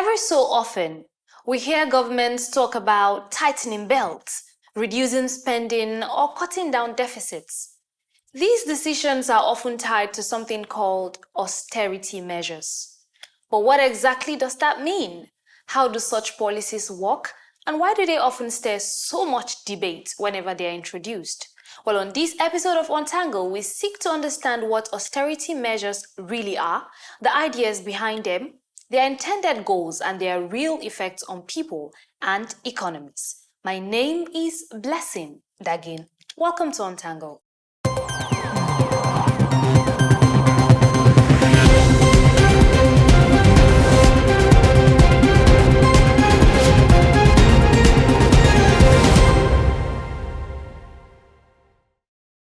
Every so often, we hear governments talk about tightening belts, reducing spending, or cutting down deficits. These decisions are often tied to something called austerity measures. But what exactly does that mean? How do such policies work? And why do they often stir so much debate whenever they are introduced? Well, on this episode of Untangle, we seek to understand what austerity measures really are, the ideas behind them, their intended goals, and their real effects on people and economies. My name is Blessing Dagin. Welcome to Untangle.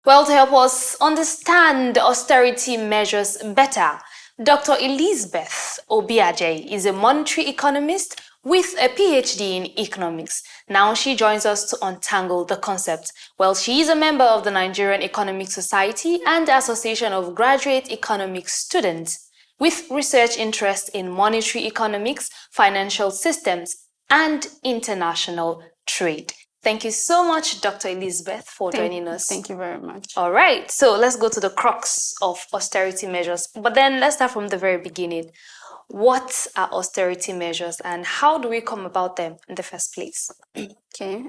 Well, to help us understand austerity measures better, Dr. Elizabeth Obiaje is a monetary economist with a PhD in economics. Now she joins us to untangle the concept. Well, she is a member of the Nigerian Economic Society and the Association of Graduate Economics Students with research interests in monetary economics, financial systems, and international trade. Thank you so much, Dr. Elizabeth, for joining us. Thank you very much. All right, so let's go to the crux of austerity measures. But then let's start from the very beginning. What are austerity measures and how do we come about them in the first place? Okay.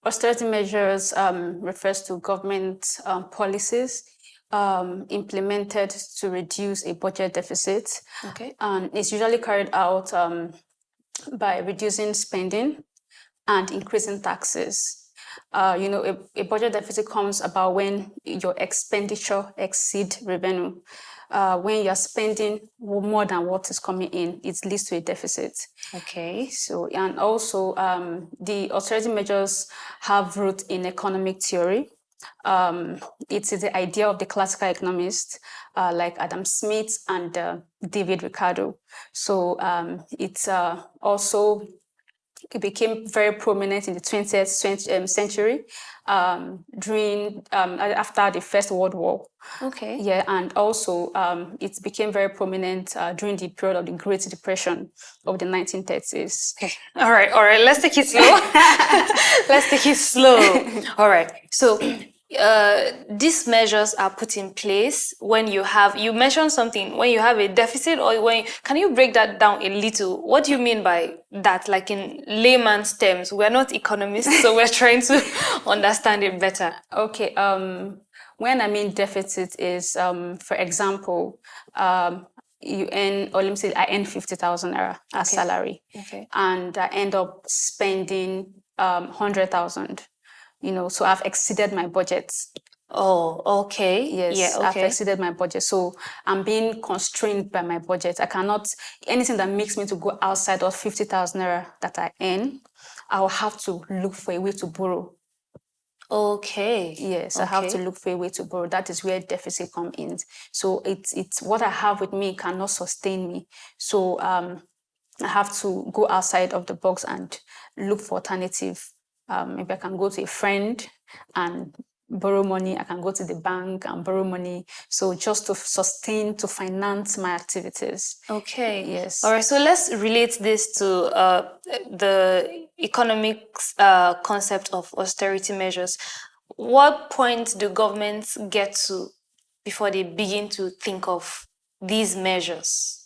Austerity measures refers to government policies implemented to reduce a budget deficit. Okay. And it's usually carried out by reducing spending and increasing taxes. A budget deficit comes about when your expenditure exceed revenue. When you're spending more than what is coming in, it leads to a deficit. Okay. So, and also the austerity measures have root in economic theory. It is the idea of the classical economists like Adam Smith and David Ricardo. So it's also it became very prominent in the 20th century during after the First World War. Okay. Yeah, and also it became very prominent during the period of the Great Depression of the 1930s. Okay. All right. Let's take it slow. Let's take it slow. All right. So these measures are put in place when you mentioned something, when you have a deficit, or can you break that down a little? What do you mean by that? Like in layman's terms, we're not economists, so we're trying to understand it better. Okay. When I mean deficit is, for example, you earn, or let me say, I earn 50,000 naira as salary, and I end up spending 100,000. So I've exceeded my budget. Oh, okay. Yes, yeah, okay. I've exceeded my budget. So I'm being constrained by my budget. I cannot, anything that makes me to go outside of 50,000 naira that I earn, I'll have to look for a way to borrow. Okay. Yes, I have to look for a way to borrow. That is where deficit comes in. So it's what I have with me cannot sustain me. So I have to go outside of the box and look for alternative. Maybe I can go to a friend and borrow money. I can go to the bank and borrow money. So just to sustain, to finance my activities. Okay. Yes. All right. So let's relate this to the economics concept of austerity measures. What point do governments get to before they begin to think of these measures?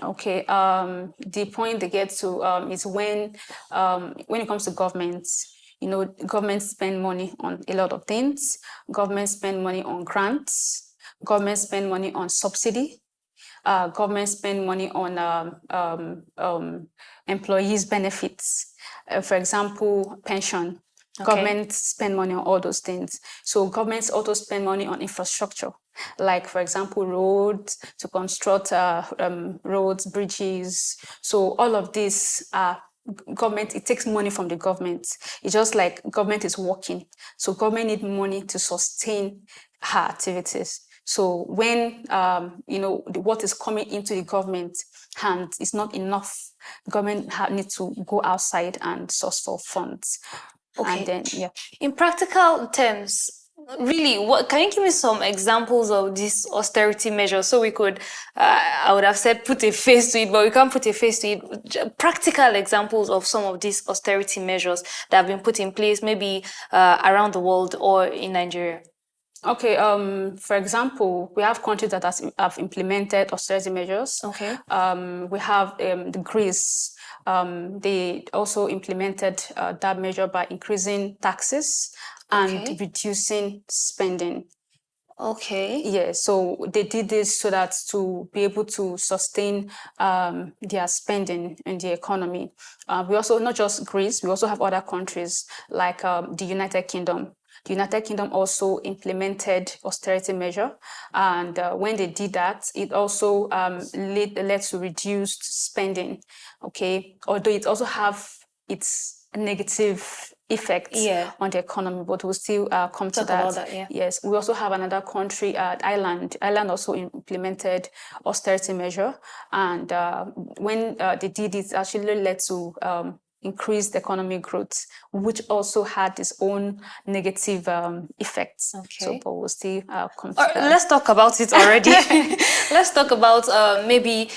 Okay, the point they get to is when it comes to governments, governments spend money on a lot of things. Governments spend money on grants. Governments spend money on subsidy. Governments spend money on employees' benefits. For example, pension. Governments spend money on all those things. So governments also spend money on infrastructure, like, for example, roads, to construct roads, bridges. So all of this government, it takes money from the government. It's just like government is working. So government need money to sustain her activities. So when, what is coming into the government hand is not enough, government needs to go outside and source for funds. Okay. And then, In practical terms, really, what can you give me some examples of these austerity measures so we could, I would have said put a face to it, but we can't put a face to it. Practical examples of some of these austerity measures that have been put in place, maybe around the world or in Nigeria. Okay, for example, we have countries that have implemented austerity measures. Okay. We have the Greece. They also implemented that measure by increasing taxes and Okay. reducing spending. Okay. Yeah, so they did this so that to be able to sustain their spending in the economy. We also, not just Greece, we also have other countries like the United Kingdom. The United Kingdom also implemented austerity measure, and when they did that, it also led to reduced spending. Okay, although it also have its negative effects on the economy, but we'll still come to Talk that. about that, yeah. Yes, we also have another country, Ireland. Ireland also implemented austerity measure, and when they did it, actually led to increased economic growth, which also had its own negative effects. Okay. So, but we'll still come to that. Let's talk about it already. Let's talk about maybe,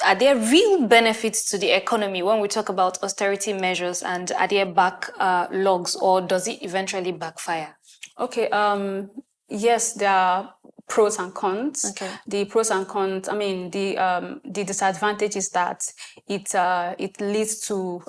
are there real benefits to the economy when we talk about austerity measures, and are there backlogs, or does it eventually backfire? Okay, yes, there are pros and cons. Okay. The pros and cons, I mean, the disadvantage is that it leads to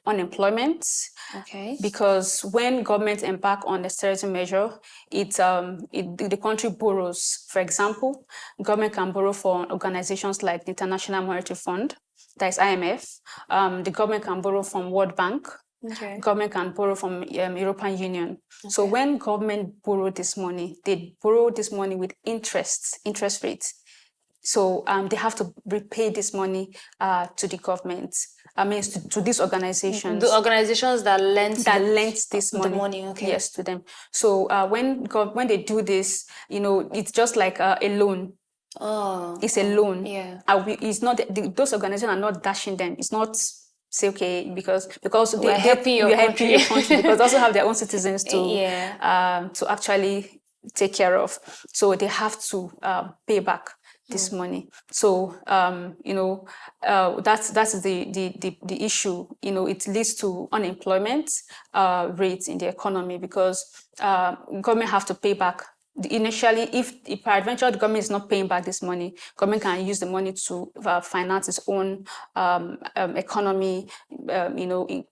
unemployment. Okay. Because when government embark on austerity measure, the country borrows. For example, government can borrow from organizations like the International Monetary Fund, that is IMF. The government can borrow from World Bank. Okay. Government can borrow from European Union. Okay. So when government borrow this money, they borrow this money with interest rates. So they have to repay this money to the government. I mean, to these organizations. The organizations that lent this money. The money, okay. Yes, to them. So when they do this, it's just like a loan. Oh. It's a loan. Yeah. It's not those organizations are not dashing them. It's not say okay because we're helping your country because they also have their own citizens to actually take care of. So they have to pay back this money. So that's the issue. It leads to unemployment rates in the economy because government have to pay back. Initially, if peradventure the government is not paying back this money, government can use the money to finance its own economy,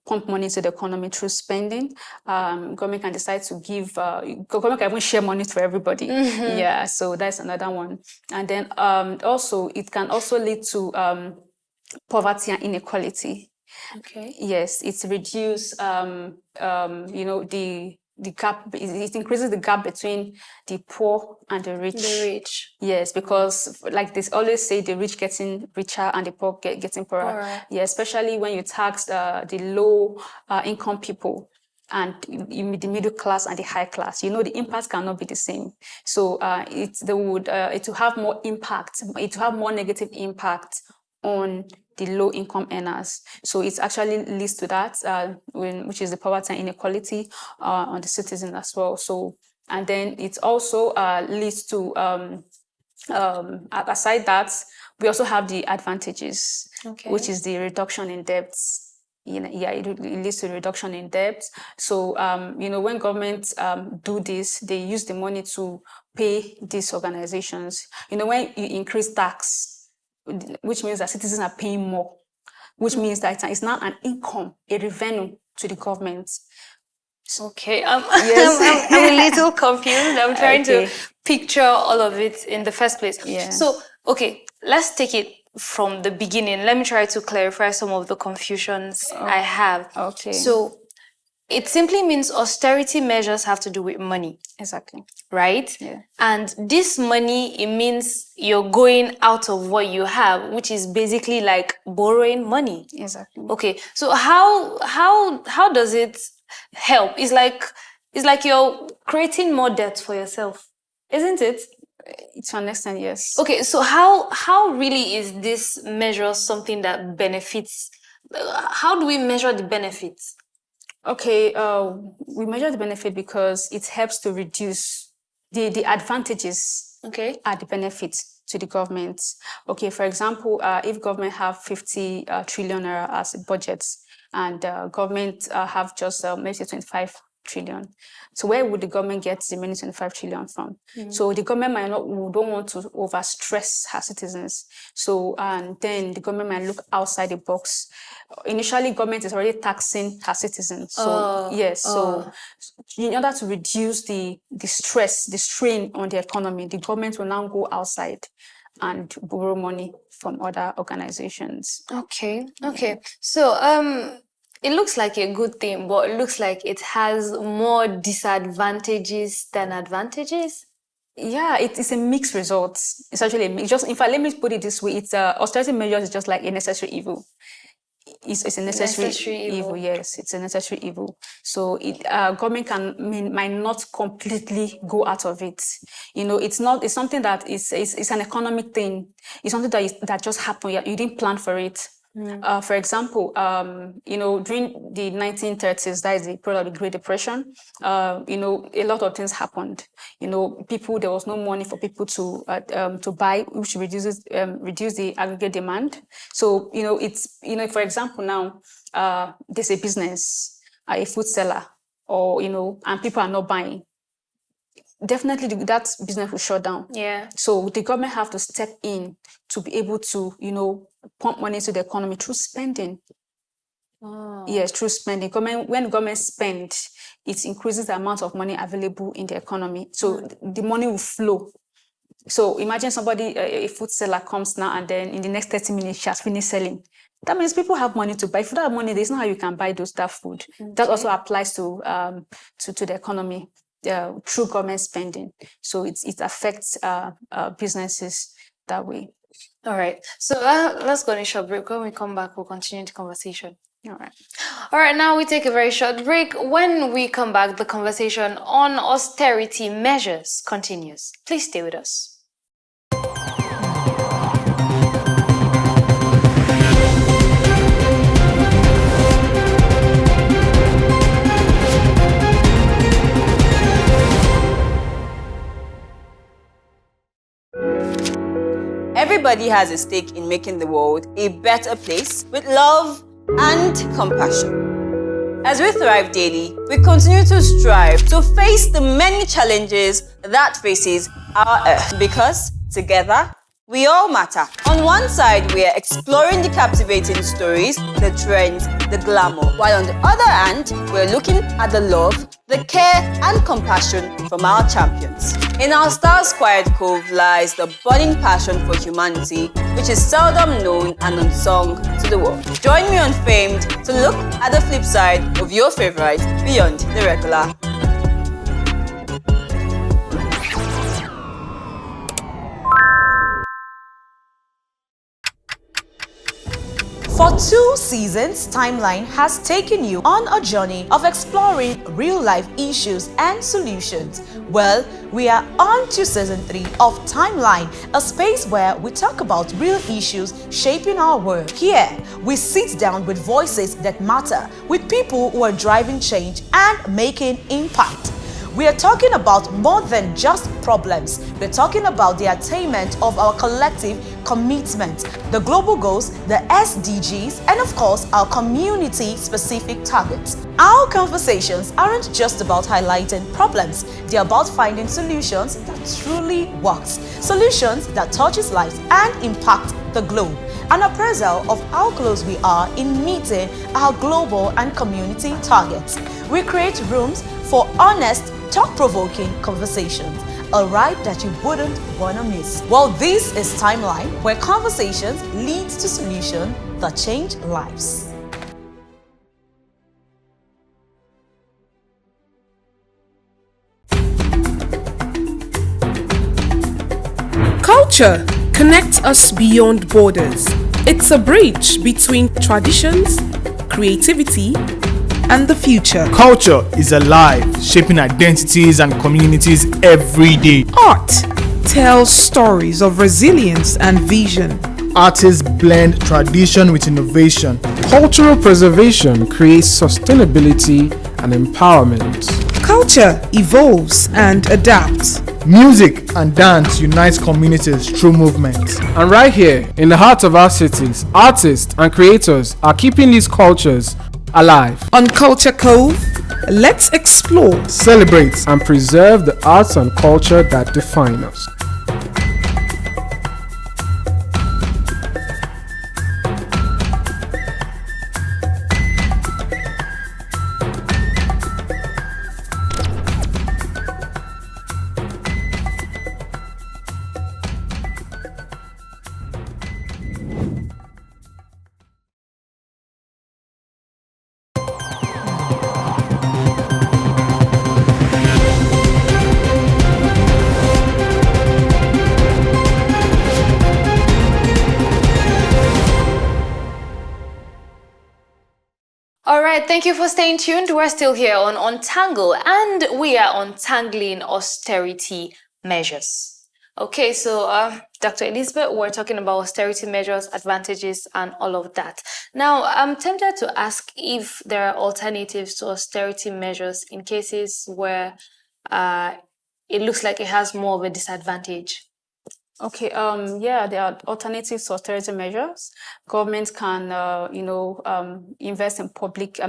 pump money into the economy through spending. Government can decide to give, government can even share money to everybody. Mm-hmm. Yeah, so that's another one. And then also, it can also lead to poverty and inequality. Okay. Yes, it's reduce, the gap, it increases the gap between the poor and the rich. The rich. Yes, because like they always say, the rich getting richer and the poor getting poorer. Yeah, especially when you tax the low income people and the middle class and the high class. The impact cannot be the same. So it will have more impact. It will have more negative impact on the low income earners. So it actually leads to that, which is the poverty and inequality on the citizen as well. So, and then it also leads to, aside that, we also have the advantages, which is the reduction in debts. It leads to reduction in debt. So, when governments do this, they use the money to pay these organizations. When you increase tax, which means that citizens are paying more, which means that it's now an income, a revenue to the government. Okay, yes. I'm a little confused. I'm trying to picture all of it in the first place. Yeah. So, okay, let's take it from the beginning. Let me try to clarify some of the confusions I have. Okay. So, it simply means austerity measures have to do with money. Exactly. Right? Yeah. And this money, it means you're going out of what you have, which is basically like borrowing money. Exactly. Okay. So how does it help? It's like you're creating more debt for yourself, isn't it? To an extent, yes. Okay. So how really is this measure something that benefits? How do we measure the benefits? Okay, we measure the benefit because it helps to reduce the advantages Okay. are the benefits to the government. Okay, for example, if government have 50 trillion naira as a budget and government have just maybe 25 trillion. So where would the government get the remaining 25 trillion from? So the government don't want to overstress her citizens. So, and then the government might look outside the box. Initially, government is already taxing her citizens. So, yes, so in order to reduce the stress, the strain on the economy, the government will now go outside and borrow money from other organizations. Okay. So it looks like a good thing, but it looks like it has more disadvantages than advantages. Yeah, it's a mixed result. It's actually a mix. Just in fact, let me put it this way: it's austerity measures is just like a necessary evil. It's a necessary evil. Yes, it's a necessary evil. So government might not completely go out of it. It's not. It's something that it's an economic thing. It's something that just happened. You didn't plan for it. For example, during the 1930s, that is the period of the Great Depression, a lot of things happened. There was no money for people to buy, which reduce the aggregate demand. So, for example, now there's a business, a food seller, or, and people are not buying. Definitely that business will shut down. Yeah. So the government have to step in to be able to, pump money into the economy through spending. Yes, through spending. When the government spend, it increases the amount of money available in the economy. So the money will flow. So imagine somebody, a food seller comes now and then in the next 30 minutes, she has finished selling. That means people have money to buy. If you don't have money, there's not how you can buy that food. Okay. That also applies to the economy. Through government spending. So it affects businesses that way. All right. So let's go on a short break. When we come back, we'll continue the conversation. All right. All right. Now we take a very short break. When we come back, the conversation on austerity measures continues. Please stay with us. Everybody has a stake in making the world a better place with love and compassion. As we thrive daily, we continue to strive to face the many challenges that faces our earth because together we all matter. On one side, we are exploring the captivating stories, the trends, the glamour, while on the other hand, we're looking at the love, the care and compassion from our champions. In our star's quiet cove lies the burning passion for humanity, which is seldom known and unsung to the world. Join me on Famed to look at the flip side of your favorite beyond the regular. For 2 seasons, Timeline has taken you on a journey of exploring real-life issues and solutions. Well, we are on to season 3 of Timeline, a space where we talk about real issues shaping our world. Here, we sit down with voices that matter, with people who are driving change and making impact. We are talking about more than just problems. We're talking about the attainment of our collective commitment, the global goals, the SDGs, and of course, our community-specific targets. Our conversations aren't just about highlighting problems. They're about finding solutions that truly works, solutions that touches lives and impact the globe. An appraisal of how close we are in meeting our global and community targets. We create rooms for honest, thought-provoking conversations, a ride that you wouldn't want to miss. Well, this is Timeline, where conversations lead to solutions that change lives. Culture connects us beyond borders. It's a bridge between traditions, creativity, and the future. Culture is alive, shaping identities and communities every day. Art tells stories of resilience and vision. Artists blend tradition with innovation. Cultural preservation creates sustainability and empowerment. Culture evolves and adapts. Music and dance unite communities through movement. And right here, in the heart of our cities, artists and creators are keeping these cultures alive. On Culture Cove, let's explore, Celebrate and preserve the arts and culture that define us. All right, thank you for staying tuned. We're still here on Untangle, and we are untangling austerity measures. Okay, so Dr. Elizabeth, we're talking about austerity measures, advantages, and all of that. Now, I'm tempted to ask if there are alternatives to austerity measures in cases where it looks like it has more of a disadvantage. Okay, yeah, there are alternatives to austerity measures. Governments can, invest in public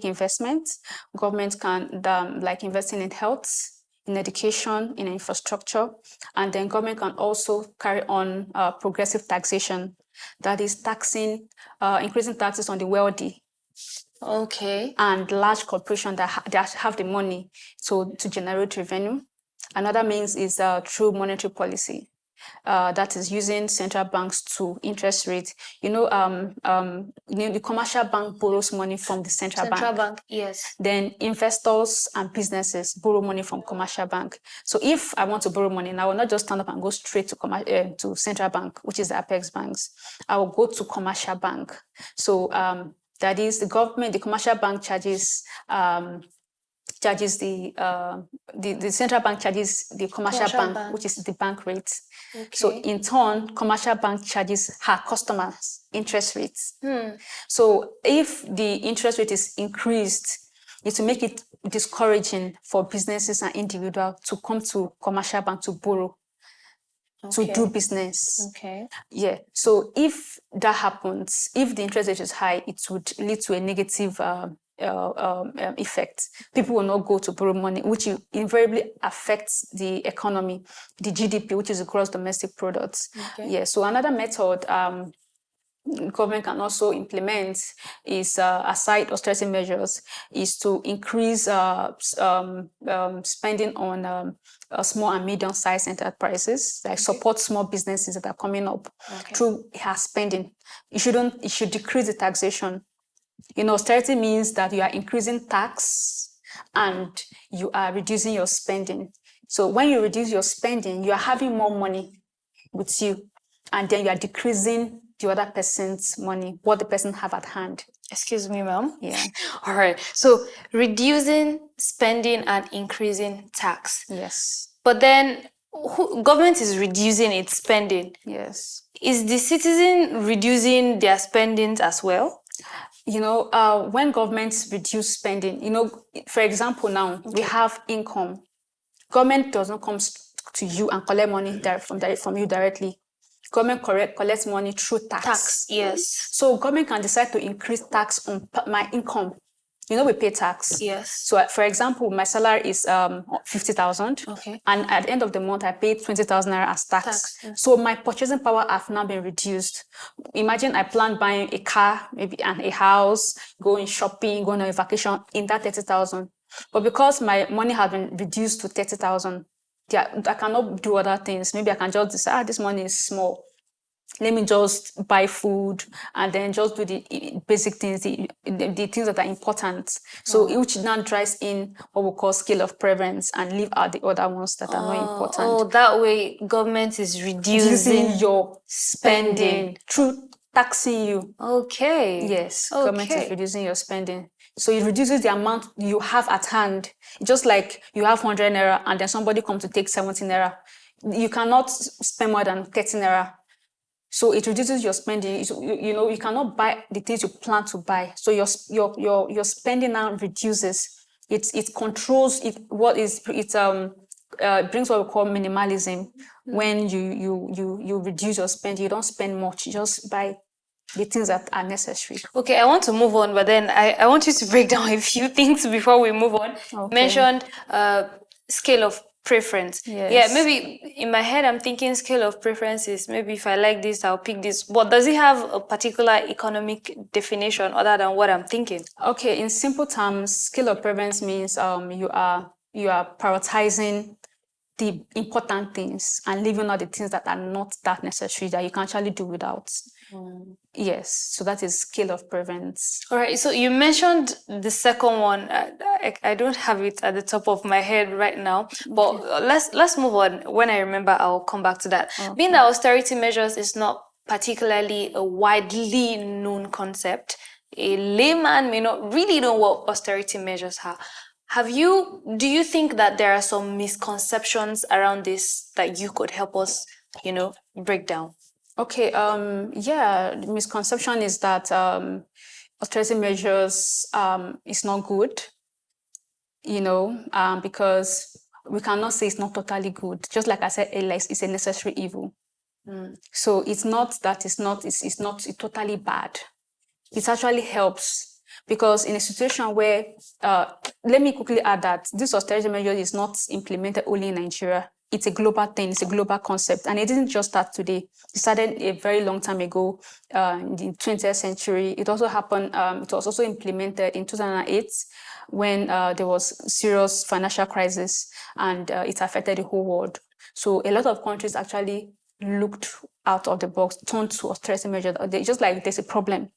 investment. Governments can, like investing in health, in education, in infrastructure, and then government can also carry on progressive taxation, that is increasing taxes on the wealthy Okay. and large corporations that have the money to generate revenue. Another means is through monetary policy. That is using central banks to interest rate. The commercial bank borrows money from the central bank. Yes. Then investors and businesses borrow money from commercial bank. So if I want to borrow money, now I will not just stand up and go straight to central bank, which is the apex banks. I will go to commercial bank. So that is the government, the commercial bank charges the central bank charges the commercial bank, which is the bank rate. Okay. So in turn, commercial bank charges her customers interest rates. So if the interest rate is increased, it will make it discouraging for businesses and individuals to come to commercial bank to borrow, to do business. Okay. Yeah. So if that happens, if the interest rate is high, it would lead to a negative effect. People will not go to borrow money, which invariably affects the economy, the GDP, which is the gross domestic product. Okay. Yeah. So another method government can also implement is, aside austerity measures, is to increase spending on small and medium-sized enterprises, like support small businesses that are coming up through her spending. It should decrease the taxation. Austerity means that you are increasing tax and you are reducing your spending. So when you reduce your spending, you are having more money with you, and then you are decreasing the other person's money, what the person have at hand. Excuse me, ma'am. Yeah. All right. So reducing spending and increasing tax. Yes. But then government is reducing its spending. Yes. Is the citizen reducing their spendings as well? When governments reduce spending, for example, now we have income. Government doesn't come to you and collect money from you directly. Government collects money through tax. Yes. So government can decide to increase tax on my income. We pay tax. Yes. So, for example, my salary is 50,000. Okay. And at the end of the month, I pay 20,000 naira as tax. Yeah. So my purchasing power have now been reduced. Imagine I plan buying a car, maybe, and a house, going shopping, going on a vacation in that 30,000. But because my money has been reduced to 30,000, I cannot do other things. Maybe I can just decide, this money is small. Let me just buy food and then just do the basic things, the things that are important. So which now drives in what we call scale of preference and leave out the other ones that are not important. Oh, that way government is reducing your spending through taxing you. Okay. Yes, government is reducing your spending. So it reduces the amount you have at hand. Just like you have 100 naira and then somebody comes to take 70 naira. You cannot spend more than 30 naira. So it reduces your spending. You cannot buy the things you plan to buy. So your spending now reduces. It controls it. Brings what we call minimalism. When you reduce your spending, you don't spend much. You just buy the things that are necessary. Okay, I want to move on, but then I want you to break down a few things before we move on. Okay. Mentioned scale of preference. Yes. Yeah, maybe in my head I'm thinking scale of preference is maybe if I like this, I'll pick this. But does it have a particular economic definition other than what I'm thinking? Okay, in simple terms, scale of preference means you are prioritizing the important things and leaving out the things that are not that necessary that you can actually do without. Yes, so that is scale of preference. All right, so you mentioned the second one. I don't have it at the top of my head right now, but let's move on. When I remember, I'll come back to that. Okay. Being that austerity measures is not particularly a widely known concept, a layman may not really know what austerity measures are. Do you think that there are some misconceptions around this that you could help us, break down? Okay, the misconception is that austerity measures is not good, because we cannot say it's not totally good. Just like I said, it's a necessary evil. So it's not that it's not totally bad. It actually helps. Because in a situation where, let me quickly add that this austerity measure is not implemented only in Nigeria. It's a global thing. It's a global concept. And it didn't just start today. It started a very long time ago in the 20th century. It also happened, it was also implemented in 2008 when there was serious financial crisis and it affected the whole world. So a lot of countries actually looked out of the box, turned to austerity measures. Just like there's a problem.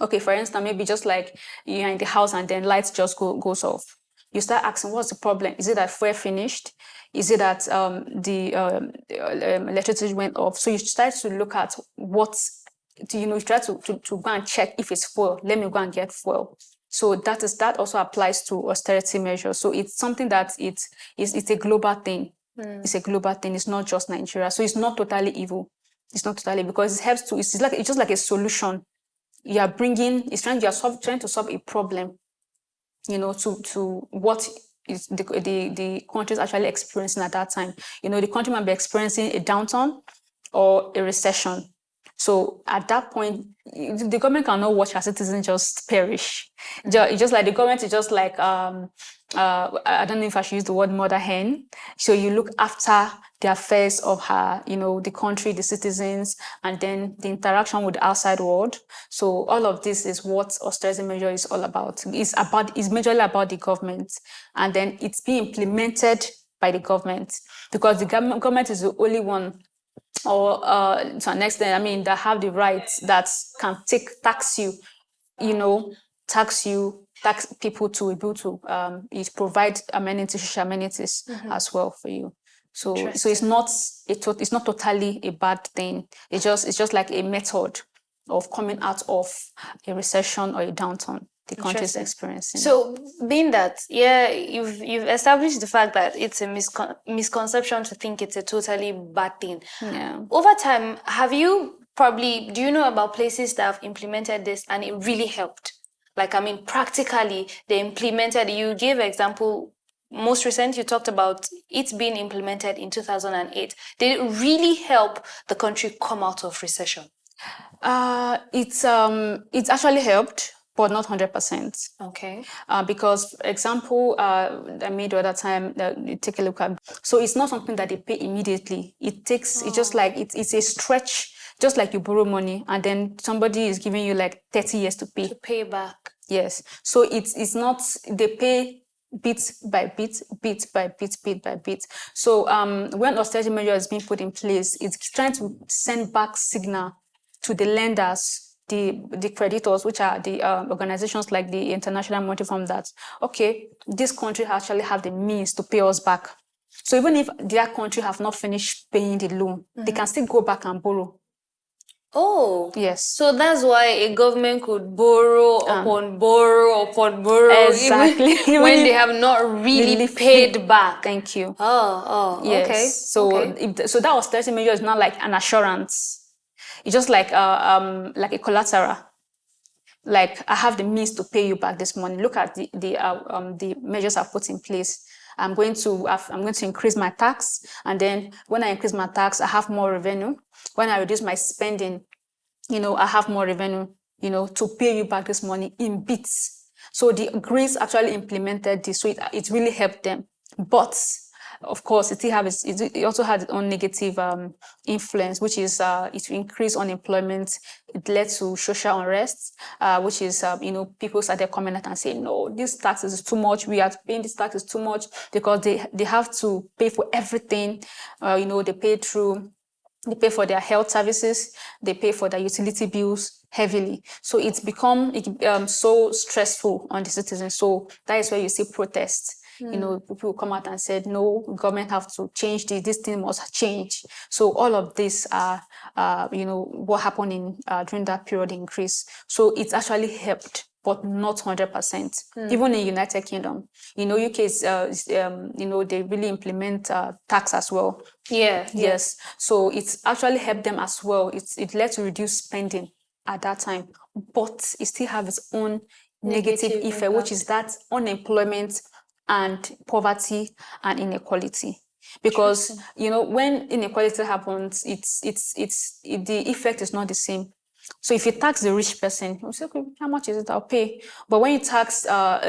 Okay, for instance, maybe just like you're in the house and then lights just goes off. You start asking, what's the problem? Is it that fuel finished? Is it that the electricity went off? So you start to look at you try to go and check if it's fuel. Let me go and get fuel. So that also applies to austerity measures. So it's something that it's a global thing. It's a global thing. It's not just Nigeria. So it's not totally evil. It's not totally, because it helps to. It's just like a solution. You are trying to solve a problem, to what is the country is actually experiencing at that time. The country might be experiencing a downturn or a recession. So at that point, the government cannot watch our citizens just perish. Just like the government is just like, I don't know if I should use the word mother hen. So you look after the affairs of her, the country, the citizens, and then the interaction with the outside world. So all of this is what austerity measure is all about. It's majorly about the government, and then it's being implemented by the government, because the government is the only one, or to an extent, that have the rights that can tax people to be able to provide social amenities as well for you. So it's not totally a bad thing. It's just like a method of coming out of a recession or a downturn the country is experiencing. So being that, you've established the fact that it's a misconception to think it's a totally bad thing. Yeah. Over time, do you know about places that have implemented this and it really helped? Practically, they implemented, you gave example, most recent, you talked about it being implemented in 2008. Did it really help the country come out of recession? It's actually helped, but not 100%. Okay. Because, for example, I made the other time, take a look at. So it's not something that they pay immediately. It's just like, it's a stretch, just like you borrow money and then somebody is giving you like 30 years to pay. To pay back. Yes. So it's not, they pay bit by bit, bit by bit, bit by bit. So when austerity measure is being put in place, it's trying to send back signal to the lenders, the creditors, which are the organizations like the International Monetary Fund, that, okay, this country actually have the means to pay us back. So even if their country have not finished paying the loan, they can still go back and borrow. Oh, yes. So that's why a government could borrow upon borrow upon borrow, exactly, even when they have not really paid back. Thank you. Oh, yes. okay. So, so that austerity measure is not like an assurance. It's just like a collateral. Like, I have the means to pay you back this money. Look at the measures I've put in place. I'm going to increase my tax, and then when I increase my tax, I have more revenue. When I reduce my spending, I have more revenue, to pay you back this money in bits. So the Greens actually implemented this, so it really helped them. But of course, it also had its own negative influence, which is it increased unemployment. It led to social unrest, which is people started coming out and saying, no, this tax is too much. We are paying this tax is too much, because they have to pay for everything. They pay for their health services, they pay for their utility bills heavily. So it's become so stressful on the citizens. So that is where you see protests. People come out and said, no, government have to change this thing must change. So all of this are, what happened during that period increase. So it's actually helped, but not 100%. Even in United Kingdom, UK is, they really implement tax as well. Yeah. Yes. So it's actually helped them as well. It led to reduce spending at that time, but it still have its own negative effect, which is that unemployment and poverty and inequality. Because when inequality happens, the effect is not the same. So if you tax the rich person, you say, okay, how much is it? I'll pay. But when you tax for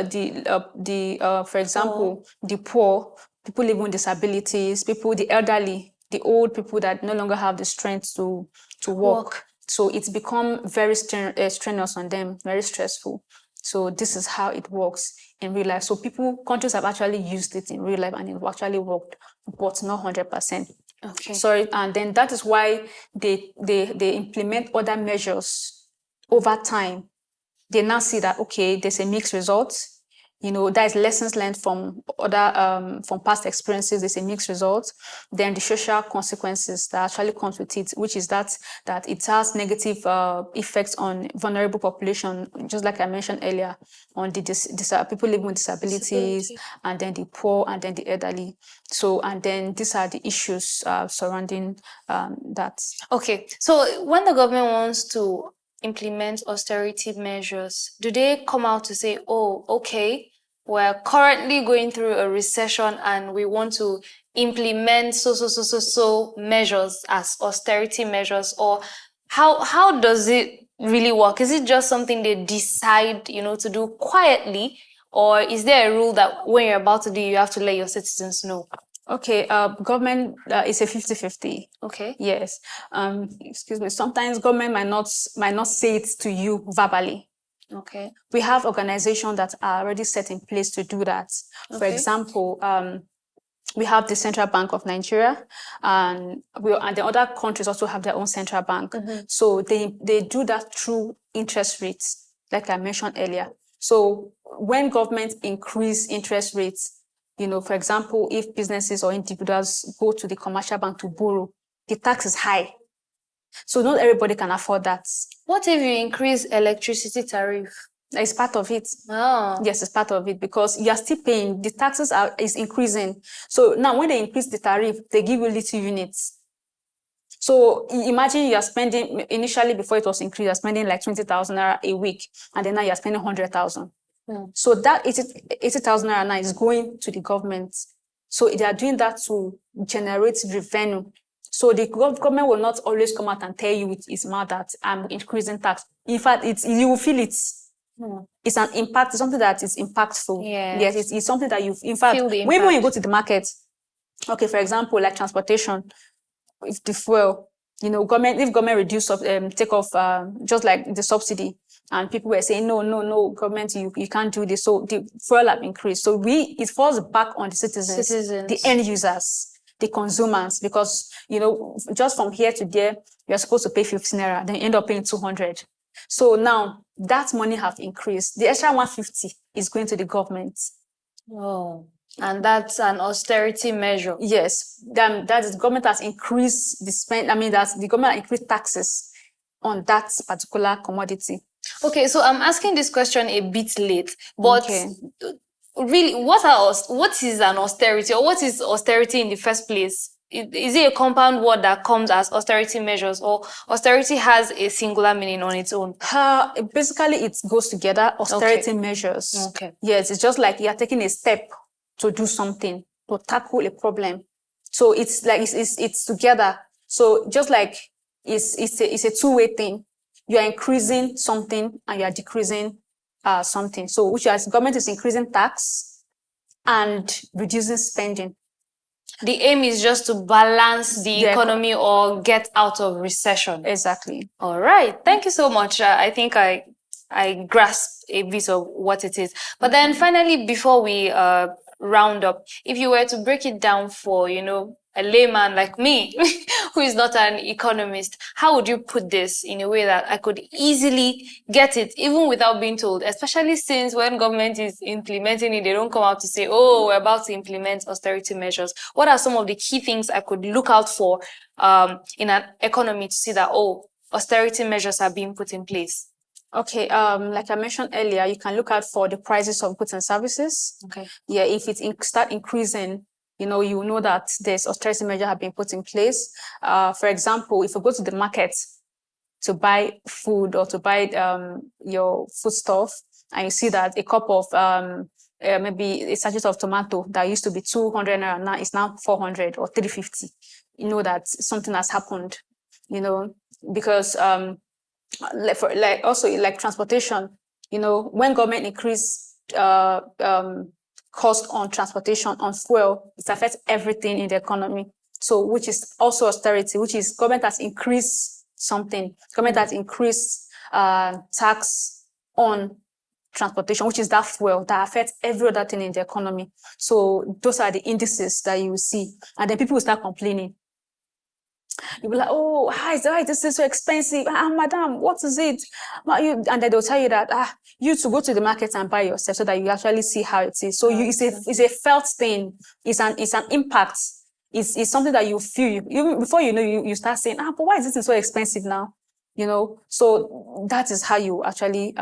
example, the poor, people living with disabilities, the elderly, the old people that no longer have the strength to work. So it's become very strenuous on them, very stressful. So this is how it works in real life. So countries have actually used it in real life, and it actually worked, but not 100%. Okay. Sorry, and then that is why they implement other measures over time. They now see that, okay, there's a mixed result. There is lessons learned from other from past experiences. There's a mixed result. Then the social consequences that actually comes with it, which is that it has negative effects on vulnerable population, just like I mentioned earlier, on the people living with disabilities, and then the poor, and then the elderly. So, and then these are the issues surrounding that. Okay, so when the government wants to implement austerity measures, do they come out to say, oh, okay, we're currently going through a recession and we want to implement so measures as austerity measures? Or how does it really work? Is it just something they decide, to do quietly? Or is there a rule that when you're about to do, you have to let your citizens know? Okay, government is a 50-50. Okay. Yes. Excuse me. Sometimes government might not say it to you verbally. Okay. We have organizations that are already set in place to do that. For example, we have the Central Bank of Nigeria, and the other countries also have their own central bank. So they do that through interest rates, like I mentioned earlier. So when government increase interest rates, for example, if businesses or individuals go to the commercial bank to borrow, the tax is high. So not everybody can afford that. What if you increase electricity tariff? It's part of it. Oh. Yes, it's part of it, because you are still paying. The taxes is increasing. So now when they increase the tariff, they give you little units. So imagine you are spending, initially before it was increased, you're spending like 20,000 naira a week, and then now you're spending 100,000. So that 80,000 naira now is going to the government. So they are doing that to generate revenue. So the government will not always come out and tell you with its mouth that I'm increasing tax. In fact, you will feel it. It's an impact, it's something that is impactful. Yes, it's something that in fact, when you go to the market, okay, for example, like transportation, if the fuel, if government reduce take off just like the subsidy, and people were saying, no, government, you can't do this. So the fuel have increased. So it falls back on the citizens, the end users, the consumers, because, just from here to there, you're supposed to pay 15 naira, then you end up paying 200. So now that money have increased. The extra 150 is going to the government. Oh, and that's an austerity measure. Yes, that is, government has increased the spend. I mean, that the government has increased taxes on that particular commodity. Okay, so I'm asking this question a bit late, but really, what is an austerity, or what is austerity in the first place? is it a compound word that comes as austerity measures, or austerity has a singular meaning on its own? Basically, it goes together. Austerity measures. Okay. Yes, it's just like you are taking a step to do something, to tackle a problem. So it's like it's together. So just like it's a two-way thing. You are increasing something and you are decreasing something. So which is government is increasing tax and reducing spending. The aim is just to balance the Yeah, economy or get out of recession. Exactly. All right. Thank you so much. I think I grasp a bit of what it is. But then finally, before we round up, if you were to break it down for, a layman like me, who is not an economist, how would you put this in a way that I could easily get it, even without being told, especially since when government is implementing it, they don't come out to say, oh, we're about to implement austerity measures. What are some of the key things I could look out for in an economy to see that, oh, austerity measures are being put in place? Okay, like I mentioned earlier, you can look out for the prices of goods and services. Okay. Yeah, if it start increasing, you know that there's austerity measure have been put in place. For example, if you go to the market to buy food or to buy your foodstuff, and you see that a cup of maybe a sachet of tomato that used to be 200 naira now is now 400 or 350, you know that something has happened, because like transportation, when government increase cost on transportation, on fuel, it affects everything in the economy. So, which is also austerity, which is government has increased something. Government has increased tax on transportation, which is that fuel that affects every other thing in the economy. So those are the indices that you will see. And then people will start complaining. You'll be like, oh, why is this so expensive? Madam, what is it? And then they'll tell you that, you to go to the market and buy yourself so that you actually see how it is. So it's a felt thing. It's an impact. It's something that you feel. Even before you start saying, but why is this so expensive now? So that is how you actually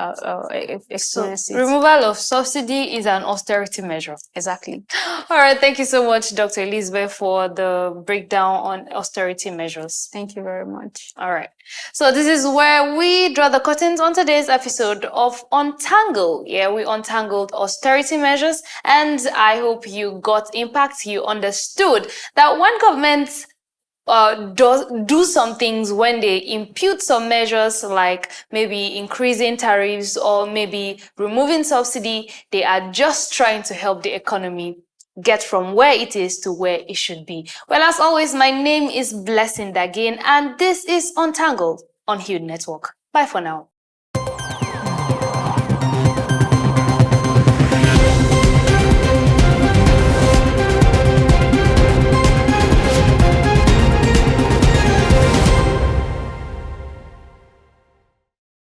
experience it. Removal of subsidy is an austerity measure. Exactly. All right. Thank you so much, Dr. Elizabeth, for the breakdown on austerity measures. Thank you very much. All right. So this is where we draw the curtains on today's episode of Untangle. Yeah, we untangled austerity measures, and I hope you got impact. You understood that when government do some things, when they impute some measures like maybe increasing tariffs or maybe removing subsidy, they are just trying to help the economy get from where it is to where it should be. Well, as always, my name is Blessing Dagin, and this is Untangled on Hued Network. Bye for now.